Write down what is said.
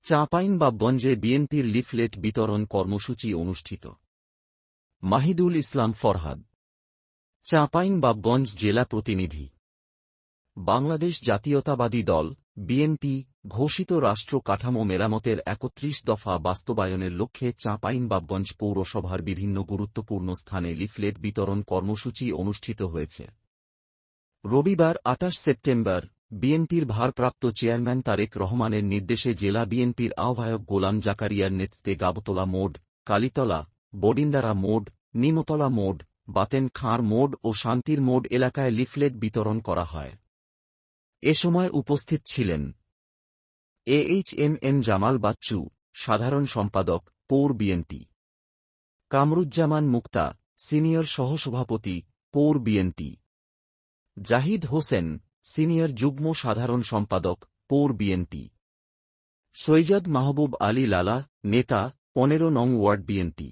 চাঁপাইনবাবগঞ্জে বিএনপির লিফলেট বিতরণ কর্মসূচি অনুষ্ঠিত। মাহিদুল ইসলাম ফরহাদ, চাঁপাইনবাবগঞ্জ জেলা প্রতিনিধি। বাংলাদেশ জাতীয়তাবাদী দল বিএনপি ঘোষিত রাষ্ট্র কাঠামো মেরামতের ৩১ দফা বাস্তবায়নের লক্ষ্যে চাঁপাইনবাবগঞ্জ পৌরসভার বিভিন্ন গুরুত্বপূর্ণ স্থানে লিফলেট বিতরণ কর্মসূচি অনুষ্ঠিত হয়েছে। রবিবার ২৮ সেপ্টেম্বর বিএনপির ভারপ্রাপ্ত চেয়ারম্যান তারেক রহমানের নির্দেশে জেলা বিএনপির আহ্বায়ক গোলাম জাকারিয়ার নেতৃত্বে গাবতলা মোড়, কালীতলা, বডিন্দারা মোড়, নিমতলা মোড়, বাতেন খাঁর মোড় ও শান্তির মোড় এলাকায় লিফলেট বিতরণ করা হয়। এ সময় উপস্থিত ছিলেন এএইচএম জামাল বাচ্চু, সাধারণ সম্পাদক, পৌর বিএনপি; কামরুজ্জামান মুক্তা, সিনিয়র সহসভাপতি, পৌর বিএনপি; জাহিদ হোসেন, সিনিয়র যুগ্ম সাধারণ সম্পাদক, পৌর বিএনপি; সৈয়দ মাহবুব আলী লালা, নেতা, ১৫ নং ওয়ার্ড বিএনপি।